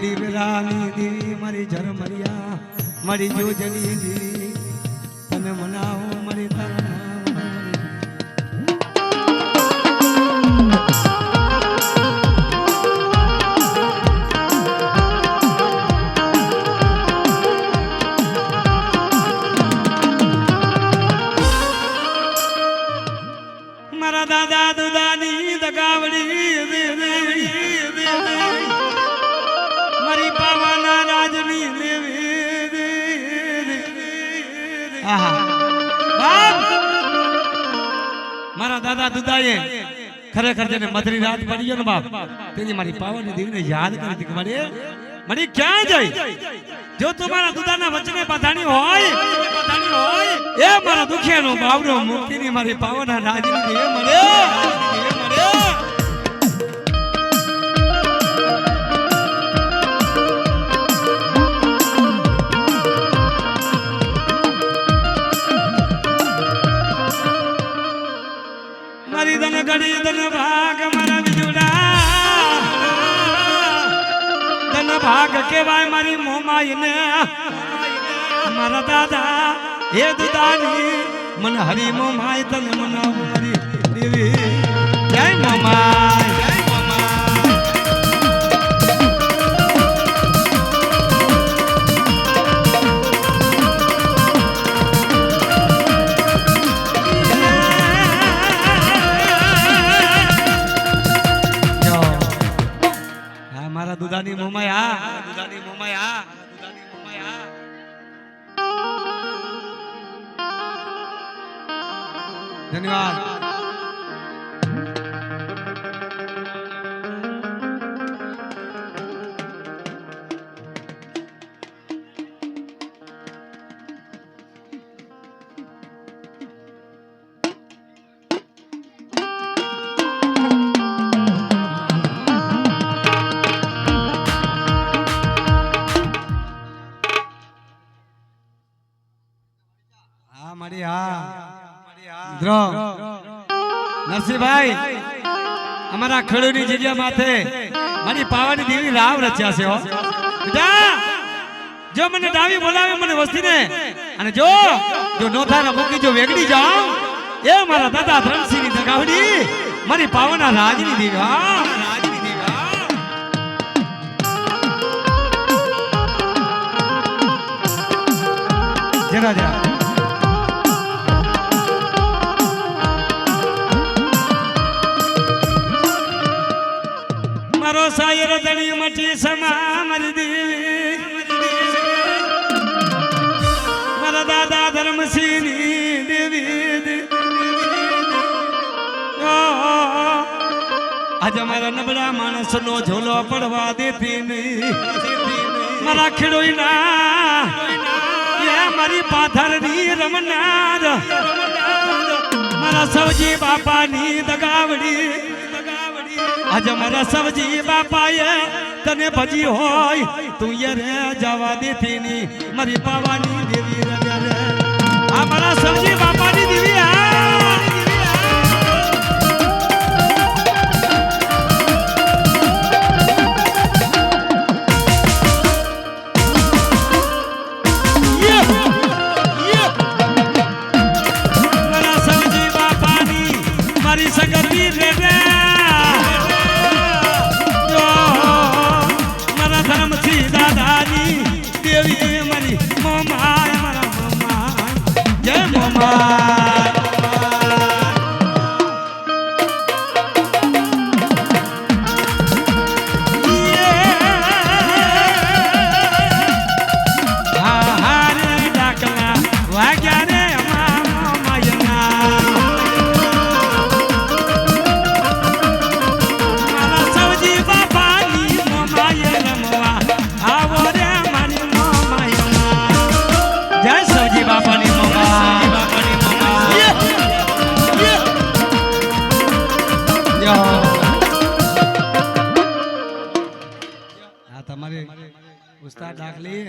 મારી વેરાની દેવી મારી ઝરમરિયા મારી જોજની દેવી તને મનાવો મારી તારા મારા દાદા દુદાની દગાવડી મારી પાવાના રાજની દેવી મારા દાદા દુદાએ ખરેખર જેને મધરી રાત પડી ગયો ને બાપ તેની મારી પાવાની દેવીને યાદ કરી હતી કે મારી ક્યાં જાય જો તમારા દુદાના વચને પધાણી હોય એ મારા દુખિયાનો બાવરો મુક્તિની મારી પાવાના રાજની દેવી મળે મારી ધન ઘડી ધન ભાગ મારા બીજુડા ધન ભાગ કેવાય મારી મોમાઈને મારા દાદા હે દુદાની મન હરી મોમાય તન મનાવ મારી દેવી જય મોમાય દુદાની મોમાયા ધન્યવાદ નરસિંહભાઈ અમારા ખેડૂની જગ્યા માથે મારી પાવાની દેવી રાવ રચ્યા છે બેટા જો મને ડાવી બોલાવે મને વસ્તીને અને જો નોથાના મૂકી જો વેગડી જાઉં એ મારા દાદા ધરમસિંહની દગાવડી મારી પાવાના રાજની દેવી જરા જરા મારો સાયર દણી મટી સમા મારી દેવી મારા દાદા ધર્મસિંહની દેવી આજે મારા નબળા માણસનો ઝોલો પડવા દેતી નહીં મારા ખેડૂના મારી પાથરની રમનાર મારા સવજી બાપાની દગાવડી આજે મારા સવજી બાપાએ તને ભજી હોય તું રે જવા દેતી ની મારી પાવાની દેવી રે આ મારા સવજી બાપાની દેવી મારા સવજી બાપાની મારી સગતી રે ઉસ્તાદ દાખલી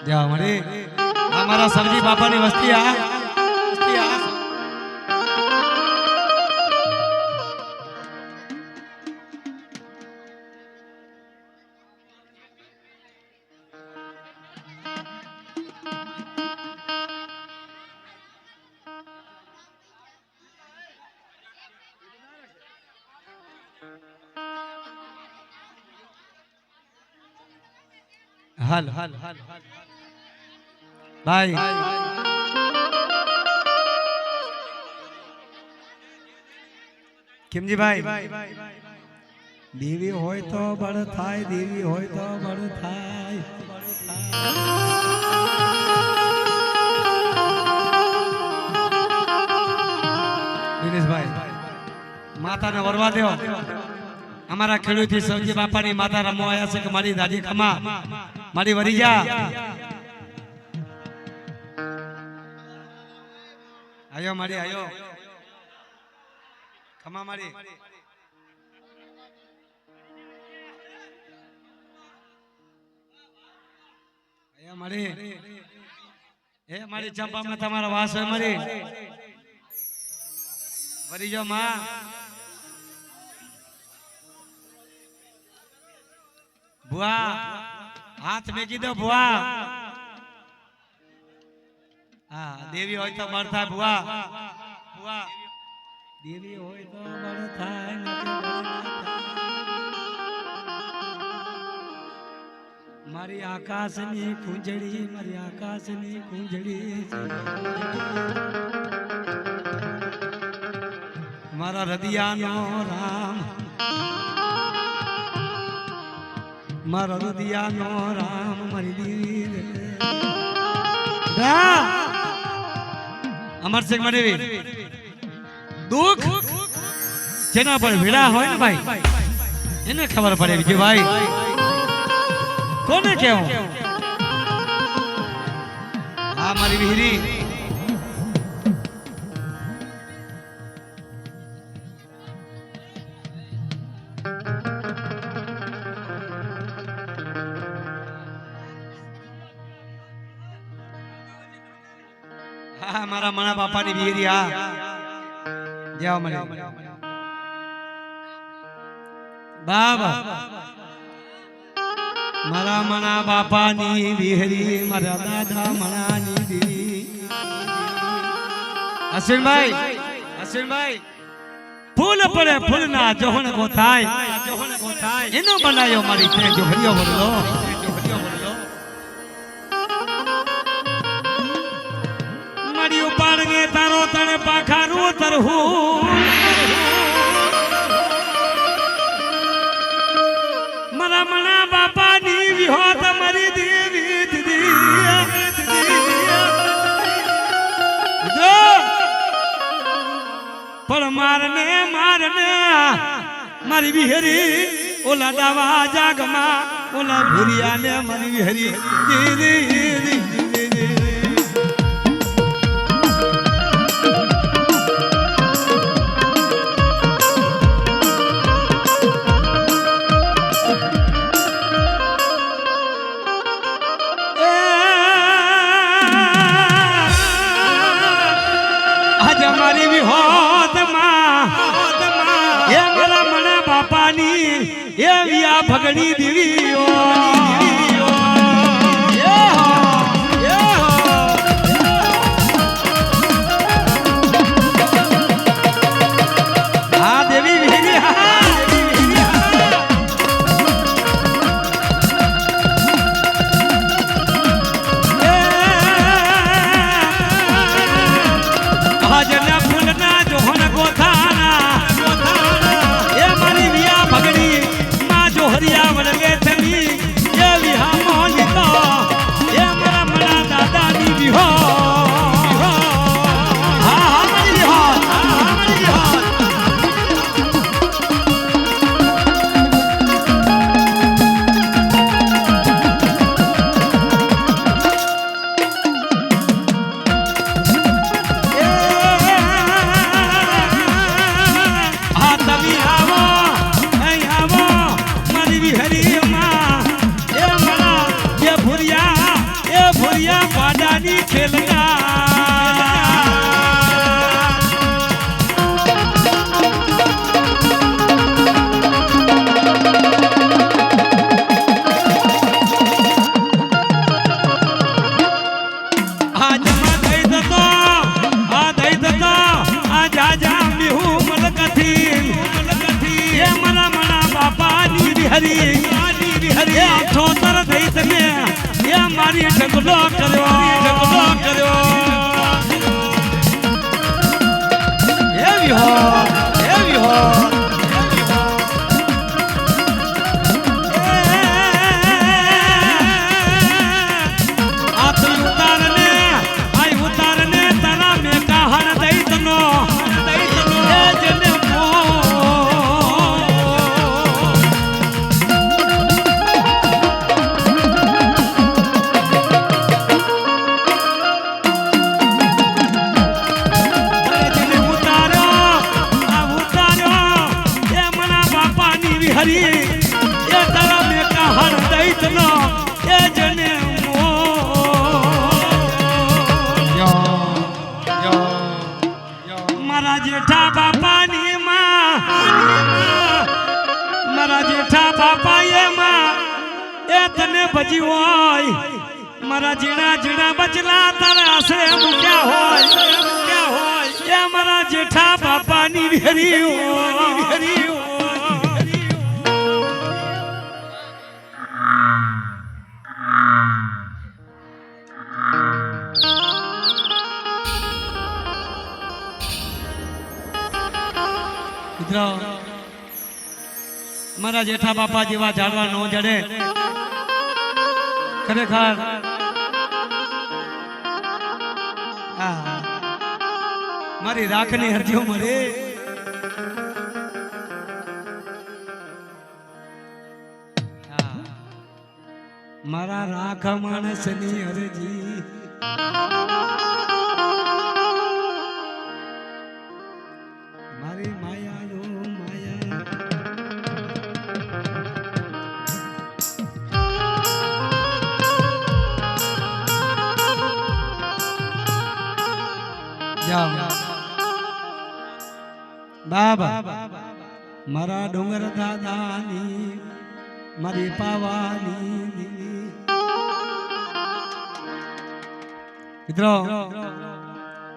જા મળી हमारा सरजी बापा ने वस्ती आ हल हल हल भाई किमजी भाई देवी होय तो बड़ थाय देवी होय तो बड़ थाय दिनेश भाई माता ने वरवा दो हमारा खेड़ू थी सौजी बापा नी माता रमो आया से कि मारी दादी खमा मारी वरीजा आयो मारी आयो खमा मारी आयो मारी ए मारी चंपा में तुम्हारा वास है मारी वरीजो मां बुआ हाथ में की दो बुआ हाँ देवी होय तो बड़ था बुआ बुआ देवी होय तो बड़ था मारी आकाश नी कुंजड़ी मारी आकाश नी कुंजड़ी मारा हृदया नो राम मारा हृदया नो राम मारी दीदी अमर सिंह मनेवी दुख जेना पर भिड़ा होय ने भाई એને ખબર પડે કે ભાઈ કોને કેવું આ મારી વીરી हमारा मना बापा ने वीरी आ जाओ मने बाबा मारा मना बापा नी वीरी मारा दादा मना नी वीरी अश्विन भाई फूल पड़े फूल ना जोहन को थाय इनो बनायो मारी ते जो हरियो बोलो मारी उपाड़ गे तारो तने पाखारू तरहू मरा मना बापा नी विहो तमरी देवी दीदी जो पर मारने मारी बिहरी ओला दावा जागमा ओला भुरिया ने मारी बिहरी दीदी हमारी भी होत मां ये मेरा मना बापा नी ये विया भगनी देवी ओ हाँ देवी भेरी जना फूलना जोहन गोथाना ये मारी विया भगनी माँ जो हरिया बन गे थनी ખેલના મારી ઢગલો કર્યો એવી હો ઉતારને તારા મેં કહણ દઈ તનો મારા જેઠા બાપાની મારા જેઠા બાપા એ તને ભજી હોય મારા ઝીણા ઝીણા બચલા તારા આશરે મૂક્યા હોય એ મારા જેઠા બાપાની વિહરી મારા જેઠા બાપા જેવા ઝાડવા નો જડે ખરેખર મારી રાખની હરજીઓ મળે મારા રાખ માણસની હરજી મારી માયા બાબા મારા ડુંગર દાદાની મારી પાવાની મિત્રો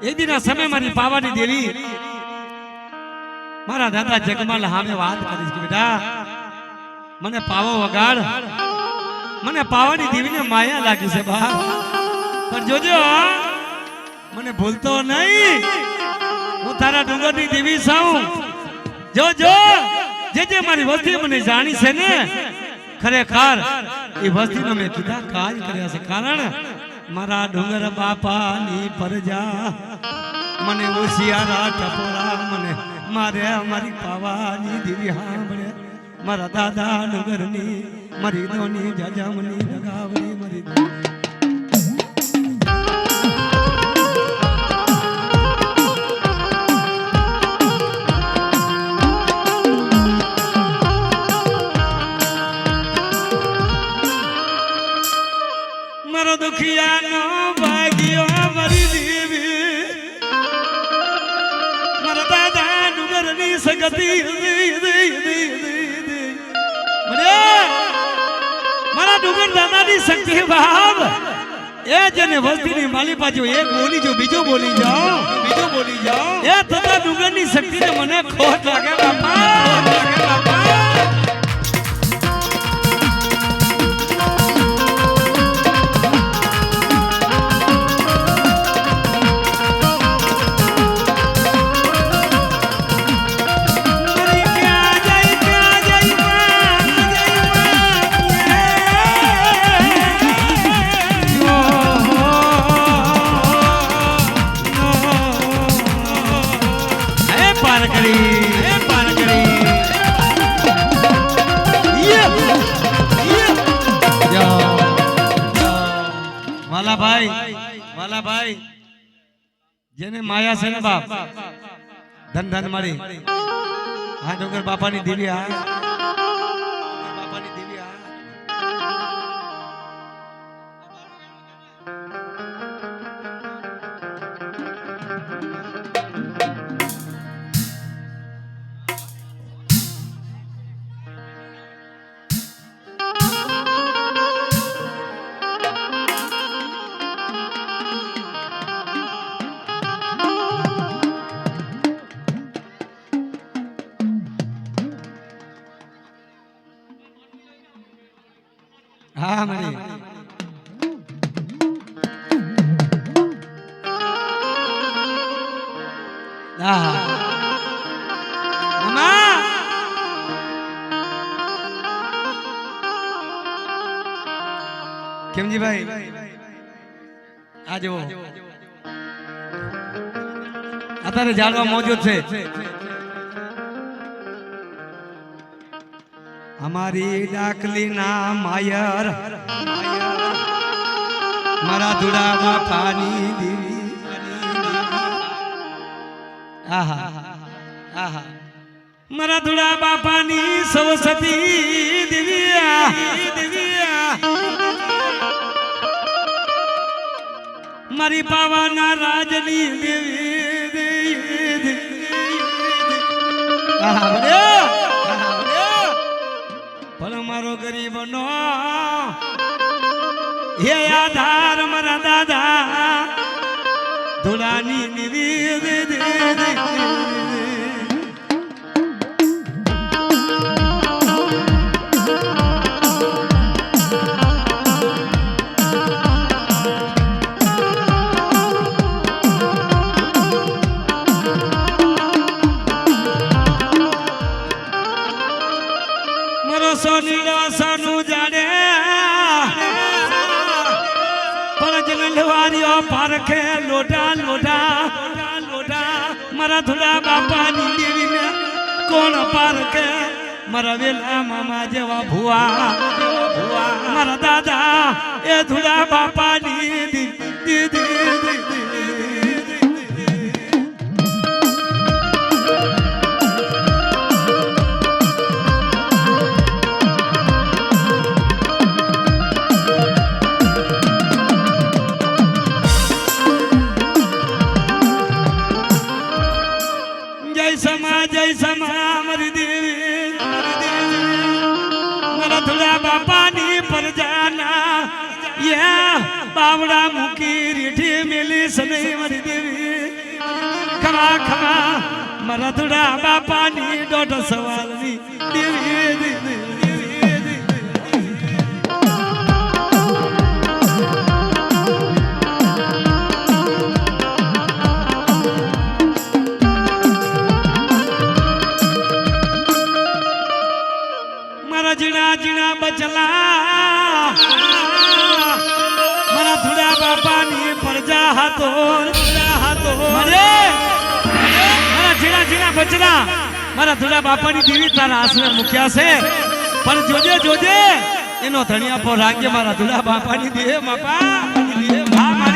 એક દિન સમય મારી પાવાની દેવી મારા દાદા જગમાલ સામે વાત કરીશ કે બેટા મને પાવો વગાડ મને પાવાની દેવીને માયા લાગી છે બા પણ જોજો મને ભૂલતો નહીં હું તારા ડુંગરની દેવી છું જો જે મારી વસ્તી મને જાણી છે ને ખરેખર એ વસ્તીનો મેં કીધા કાજ કર્યા છે કારણ મારા ડુંગર બાપાની પરજા મને ઓશિયારા ટપોરા મને મારે મારી પાવાની દેવી સાંભળે મારા દાદા ડુંગરની મારી દોની જજામની લગાવણી મારી દુખિયાનો ભાગ્યો મારી દેવી મારા દાદા ડુંગરની સગતી મારા ડુંગર દાદાની શક્તિ બાપ એ જેને વસ્તીની માલી પાછો એક બોલી જો બીજો બોલી જાઓ એ તથા ડુંગરની શક્તિને મને ખોટ લાગે બાપા વાલાભાઈ જેને માયા છે ને બાપ ધન ધન મળી હા ડુંગર બાપાની દેવી હા મળી કેમજી ભાઈ આ જુઓ અત્યારે જાણવા મોજૂદ છે અમારી ડાકલી ના માયર મારા ધુડા બાપાની દેવી આહા આહા મારા ધુડા બાપાની સરસ્વતી દેવી મારી પાવાના રાજની દેવી પણ મારો ગરીબ નો હે આધાર મારા દાદા ધુલાની દેવી પારખે લોઢા લોઢા લોઢા મારા ધુડા બાપાની દેવીને કોણ પારખે મારા વેલા મામા જેવા ભુવા મારા દાદા એ ધુડા બાપાની દીદી જય સમા મારી દેવી મારા ધુડા બાપાની પરજાના યા બાવડા મૂકી રીઠી મેલી સનઈ મારી દેવી ખમા ખમા મારા ધુડા બાપાની દોઢ સવાલની દેવી જીણા જીણા બચલા મારા ધુડા બાપાની પરજા હતો મારા જીણા જીણા બચલા મારા ધુડા બાપાની દેવી તારા આસરે મૂક્યા છે પણ જોજે જોજે એનો ધણિયા પર રાખજે મારા ધુડા બાપાની દેહ બાપા હા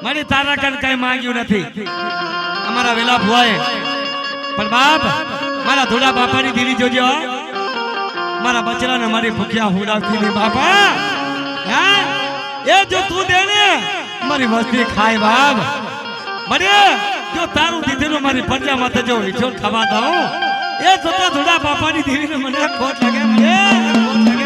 મારી તારા કન કઈ માંગ્યું નથી અમારા વેલા ભુવાએ પણ બાપ મારા ધોળા બાપાની દેવી જોજો મારા બચરાને મારી ભૂખ્યા હુડાવતી ની બાપા હા એ જો તું દે ને મારી વસ્તી ખાય બાપ મને જો તારું દીધેલું મારી પરજા માથે જો ઈચોર ખાવા દઉં એ જોતા ધોળા બાપાની દેવીને મને ખોટ લાગે મને ખોટ લાગે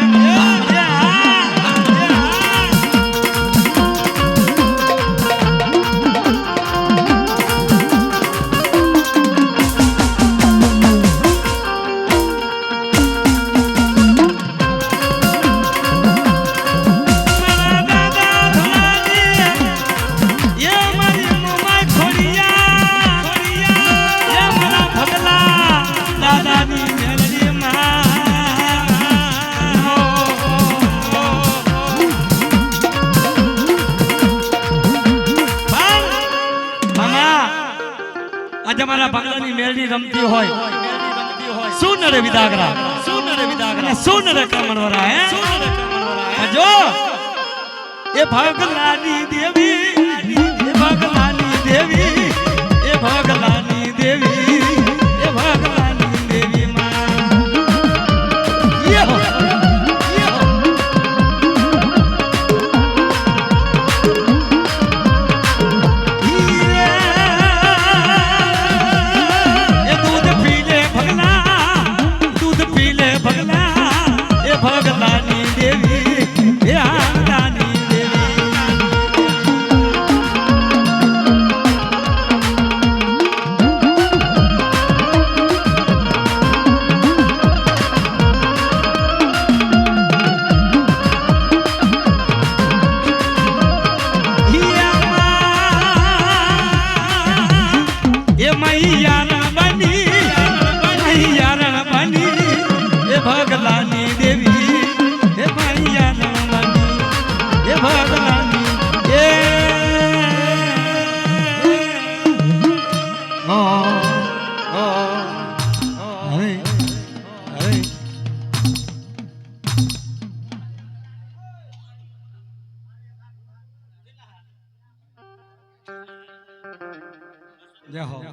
તમારા બંગલાની મેલડી રમતી હોય સુન રે વિદાગરા સુન રે કમણવરા હે જો એ ભગલાની દેવી એ ભગલાની દેવી એ ભગલાની દેવી એ ભગલાની દેવી માં ભગલા એ ભગલાની દેવી એ આનંદાની દેવી એ મૈયા બની એ ભગલાની દેવી એ મૈયા બની એ ભગલાની એ હવે જય હો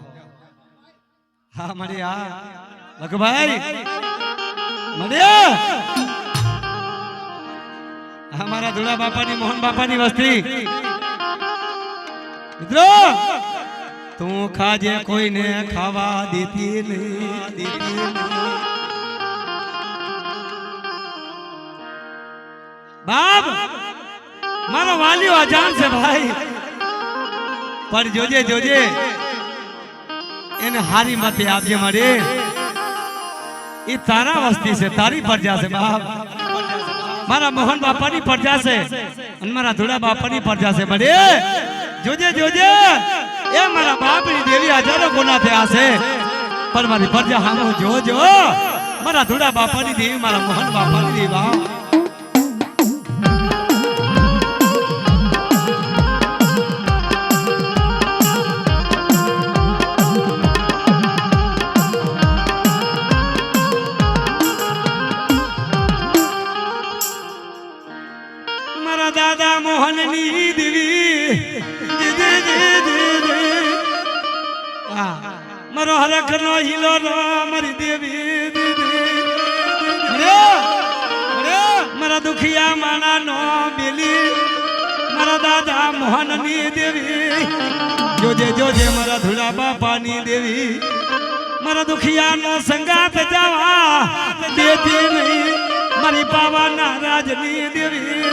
હા મળી હા લખભાઈ મળી હમારા ધુળા બાપાની મોહન બાપાની વસ્તી મિત્રો તું ખાજે કોઈને ખાવા દેતી નહીં બાપ મારો વાલીઓ અજાણ છે ભાઈ પણ જોજે જોજે એને હારી મતે આપજે મળે એ તારા વસ્તી છે તારી પ્રજા છે બાપ મારા મોહન બાપાની પ્રજા છે અને મારા ધુળા બાપાની પ્રજા છે મળે જોજે જોજે એ મારા બાપની દેવી હજારો ગુના થયા છે પણ મારી પ્રજા હામો જોજો મારા ધુળા બાપાની દેવી મારા મોહન બાપાની દેવી બાપ દાદા મોહનની દેવી મારો હરખ નો હિલો મારી દેવી મારા દુખિયા માણા નો બેલી મારા દાદા મોહનની દેવી જોજે જોજે મારા ધુળા બાપાની દેવી મારા દુખિયા નો સંગાત જવા દેતી નહીં મારી પાવાના રાજની દેવી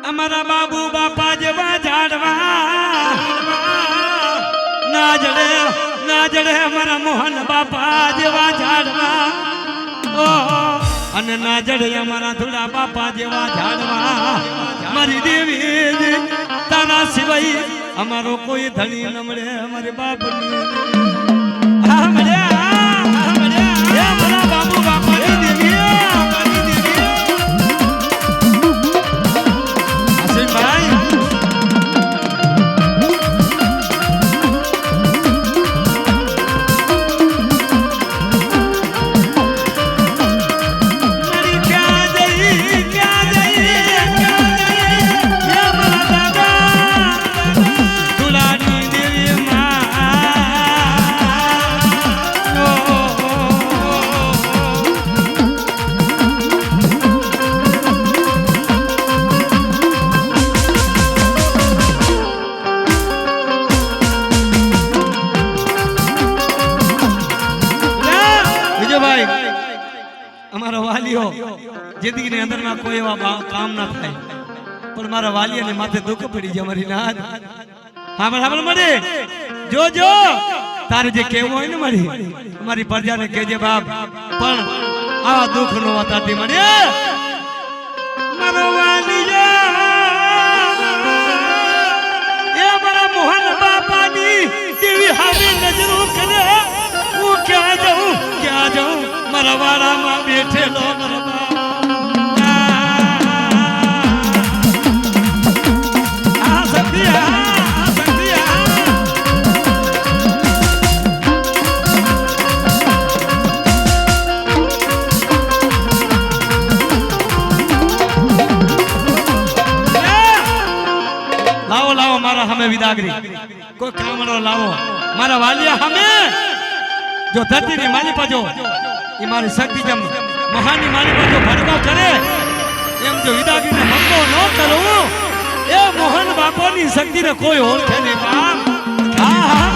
અમારા બાબુ બાપા જેવા ઝાડવા ના જડે અમારા મોહન બાપા જેવા ઝાડવા અને ના જડે અમારા ધુળા બાપા જેવા ઝાડવા મારી દેવી તારા સિવાય અમારો કોઈ ધણી ન મળે અમારે બાપની મારા બાબુ બાપાની દેવી जिंदगी ने अंदर में कोई काम ना थाय पर मारा वाली ने माथे दुख पड़ी जे मारी नाथ हां बराबर मरे जो जो तारे जे केवो होय ने मारी हमारी प्रजा ने केजे बाप पण आ दुख नो वताती मरे मारो वाली ये मारा मोहन बापानी देवी हावे नजरो करे वो क्या जाऊं मारा वाड़ा में बैठे लो मारा लाओ मारा हमें विदागरी कोई कामड़ो लाओ મારા વાલિયા સામે જો ધરતીની માલિપા જો એ મારી શક્તિ જેમ મહાની માલિપા જો ભડકો કરે એમ જો વિદાગીને મક્કો ન કરું એ મોહન બાપોની શક્તિને કોઈ ઓળખે નહીં બાપ. હા હા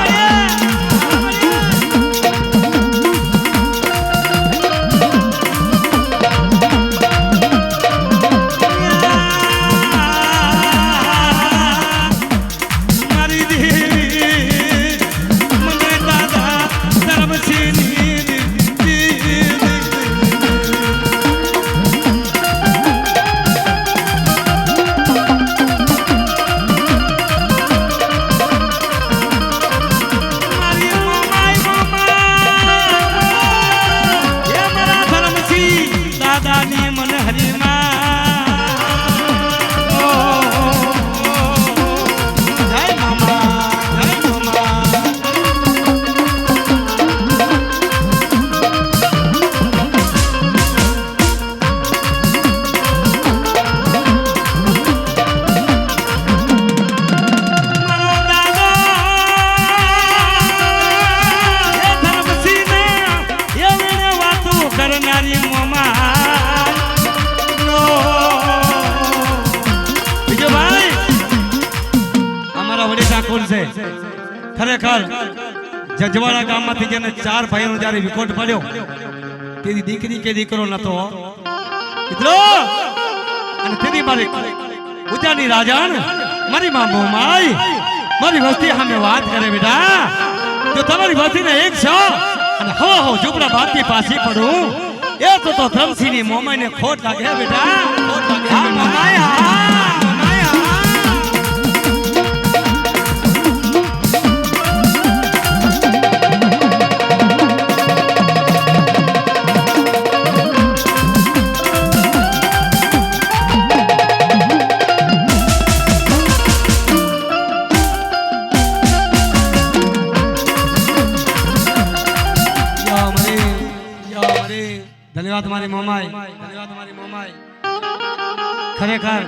ખરેખર જજવાડા ગામમાંથી જેને 4 ભાઈઓનો જ્યારે વિકોટ પડ્યો તેની દીકરી કે દીકરો નતો મિત્રો અને તેની મારી ઉજાની રાજાન મારી માં મોમાઈ મારી વસ્તી સામે વાત કરે બેટા જો તમારી વસ્તીને એક છો અને હો ઝૂપડા બાતી પાછી પડું એ તો ધમસીની મોમાઈને ખોટ લાગે બેટા ખોટ લાગે હા મોમાઈ હા ધન્યવાદ મારી મોમાઈ ધન્યવાદ મારી મોમાઈ ખરેખર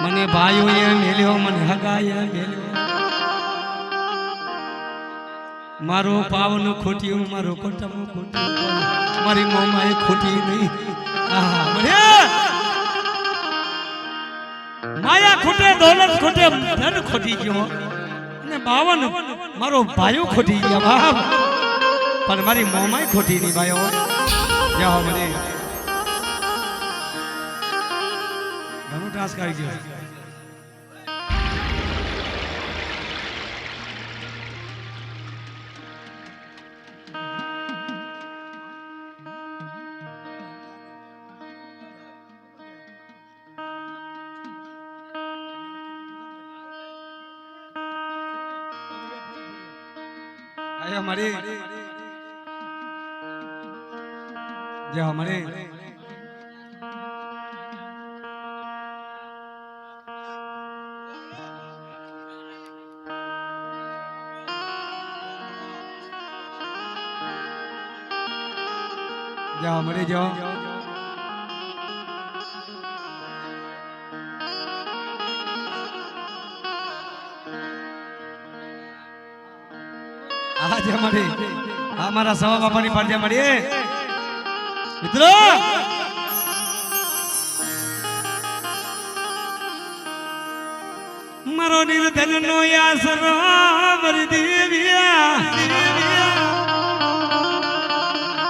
મને ભાઈઓએ મેલ્યો મને હગાએ મેલ્યો મારો પાવન ખોટ્યું મારો કોટમ ખોટ્યું મારી મોમાઈ ખોટી નહીં આહા મને માયા ખોટે દોલત ખોટે ધન ખોટી ગયો અને 52 મારો ભાઈઓ ખોટી ગયા બાપ પણ મારી મોમાઈ ખોટી નહીં ભાઈઓ જાઓ મને ઘણું ટાસ્ક આવી ગયો આયા મારી जा हमारे जा हमारे जाओ आज हमारे हमारा सवा बापा ની ફરજે મળીએ મિત્રો મારો નિર્ધન નો આસરો મારી દેવિયા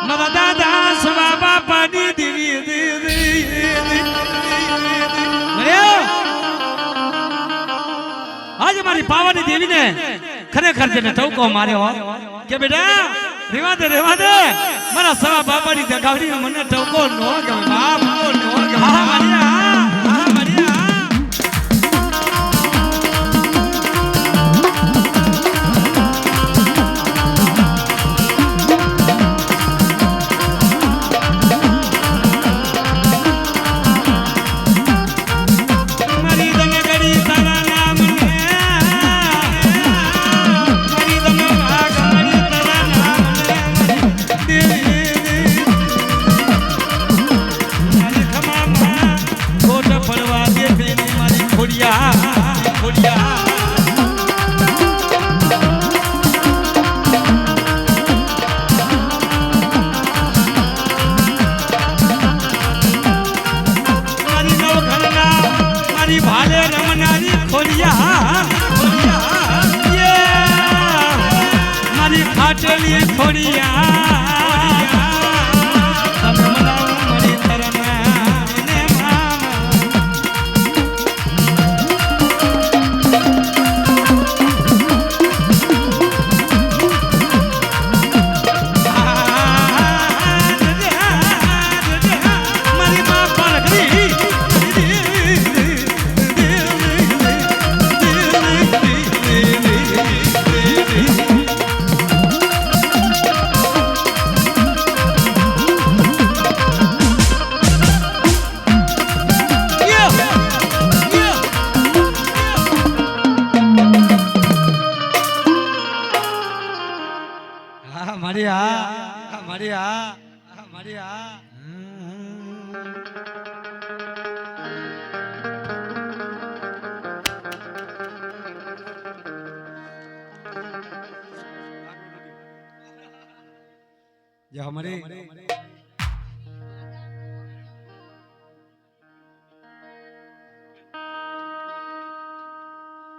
મારા દાદા સવા બાપાની દેવી આજ મારી પાવાની દેવીને ખરેખર જેને ટોકો માર્યો કે બેટા રેવા દે મારા સવા બાપાની જગાવડી મને ટોકો નો ગમે બાપ નો ગમે હા મારિયા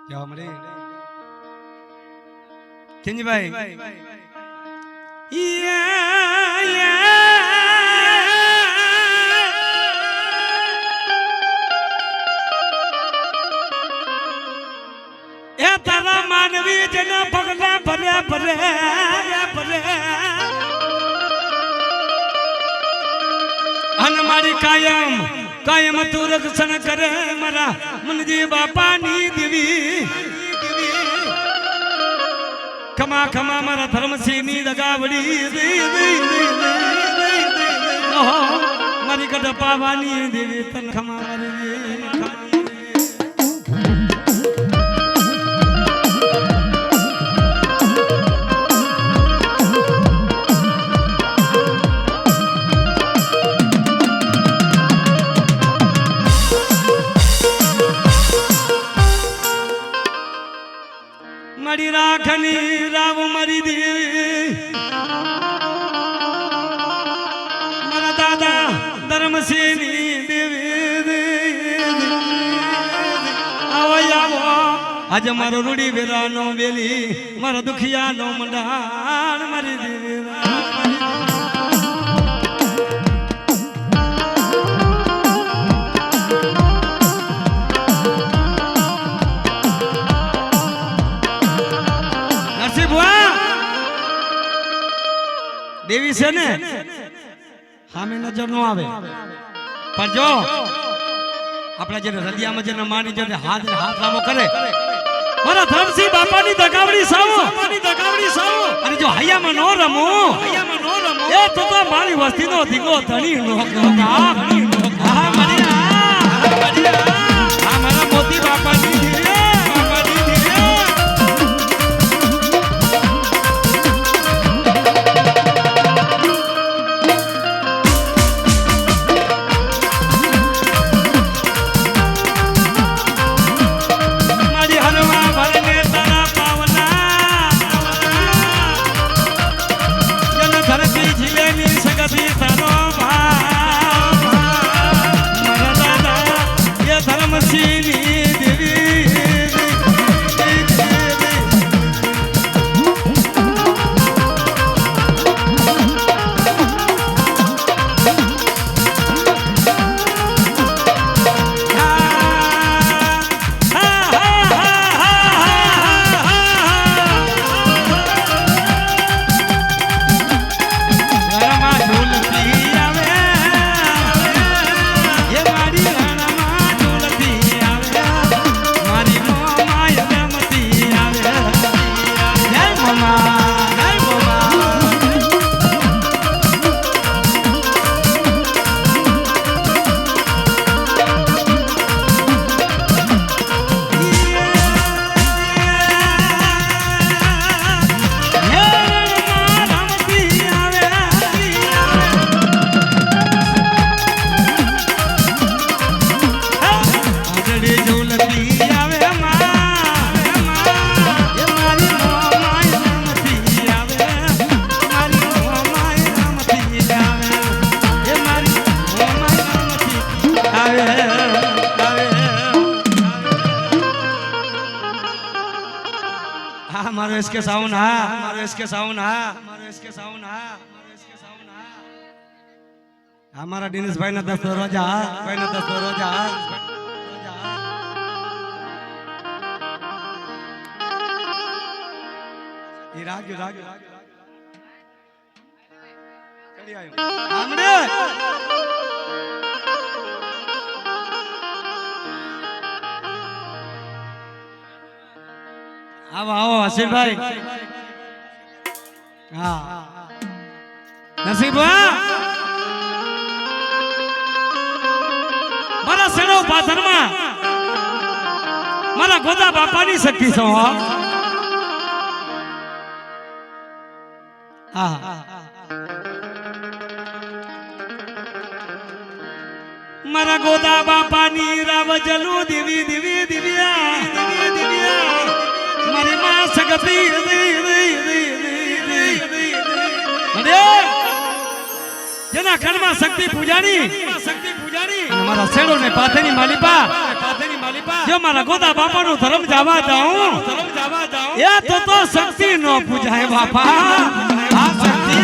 जो हमारे किंज भाई तारा मानवी जना पगला भरे भरे भरे अन मारी कायम कायम तू रक्षण करे मरा मन जी बापा नी देवी खमा खमा मारा धर्म सीनी दगावड़ी मारी कट पावानी देवी तन खमा मारी मरी राखनी राव मरी देवी मरा दादा धर्मसेनी देवी आवो आवो आज मारो रूड़ी वेरानो वेली मारो दुखिया नो मंडाण मरी देवी देवी से ने हमें नजर न आवे पर जो अपना जे हृदय में जे मानी जे हाथ हाथ रामो करे मारा धर्मसी बापा नी दगावड़ी सावो अरे जो हया में नो रमो ए तो मारी वस्ती नो दिगो धणी नो हां मरिया हमारा मोती बापा नी मारो इसके साउंड हा हमारा दिनेश भाई ना 10 रोजा भाई ना 10 रोजा ये राग चली आयो हमने अब आओ हसीन भाई हाँ नसीबा मारा सेनो पाथर में मारा गोदा बापा नहीं सकती सो मारा गोदा बापा नी राव जलू दिवी दिवी दिव्या दिव्या दिव्या मारी मां सकती जेना कर्मा शक्ति पूजानी मारा सेड़ो ने पाथेनी मालिपा जो मारा गोदा बापा नु धर्म जावा जाऊं या तो शक्ति नो पूजाए बापा आ शक्ति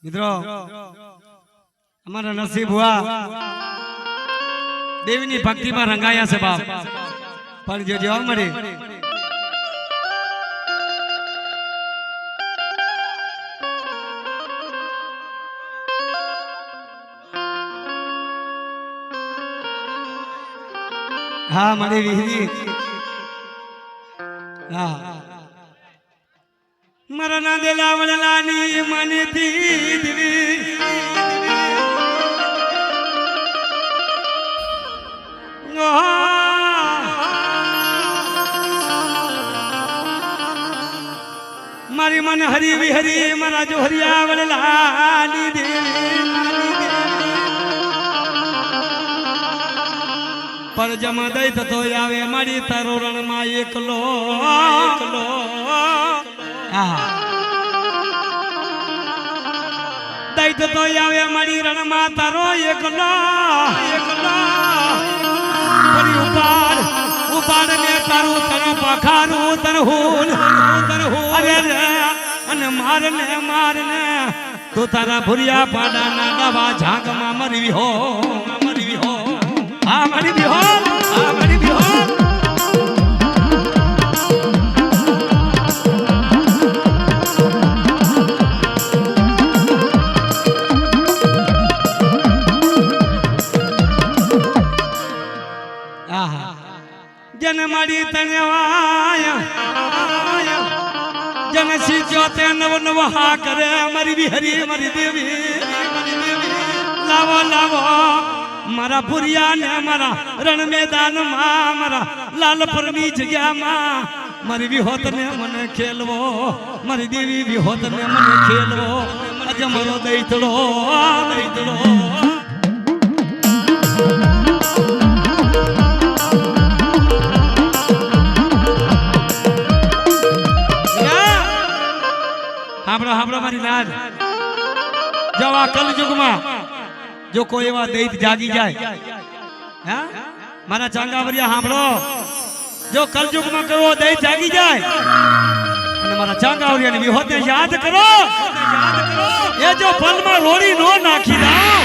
मित्रों हमारा नसीब हुआ देवी भक्ति में रंगाया से बाप पर जो जो मरे हाँ मरे विधि हाँ मरना दिलावलानी मनी थी दिवी मारी मन हरी विहरी मरा जो हरिया वलानी देवी पर जमा दई तो आवे मारी तारो रण मा एकलो दई तो आवे मारी रण मा तारो एकलो परी उपाड़ ने तारू तन पखारू तन हूल अरे અને મારને તું તારા ભુરિયા પાડાના નવા ઝાંકમાં મરવી હો આ મરવી હો આ મરવી હો जन मारी तनवाया जन सीचोते नव नव हा करे हमारी भी हरी हमारी देवी लावो लावो मारा पुरिया ने मारा रण मैदान मां मारा लाल परमी जग्या मां मारी भी होत ने मन खेलवो मारी देवी भी होत ने मन खेलवो अज मरो दैतड़ो हाबड़ा हाबड़ा मारी नाद जब आ कल युग में जो कोई एवा दैत जागी जाए हाँ मारा चांगावरिया हाबड़ो जो कल युग में कोई दैत जागी जाए અને મારા ચાંગાવરિયા ને વિહોતે યાદ કરો એ જો પલ માં રોડી નો નાખી દાઓ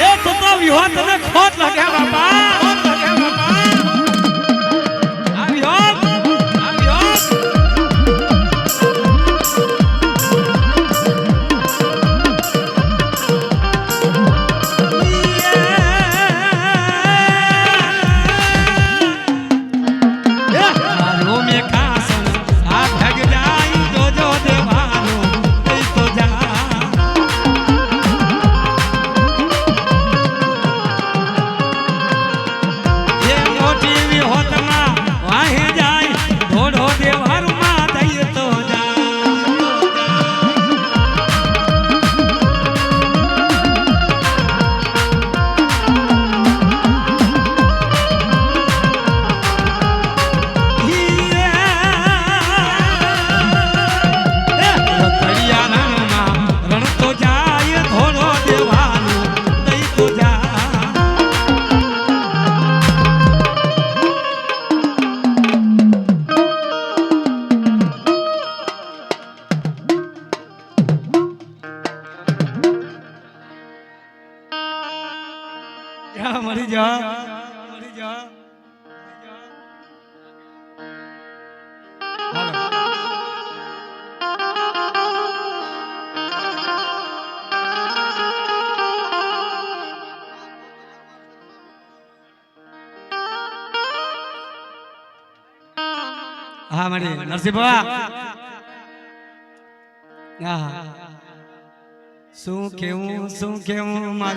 એ તો વિહોત ને ખોટ લાગે બાપા मरी जा हाँ मरी नरसिंह बाबा શું કેવું મારી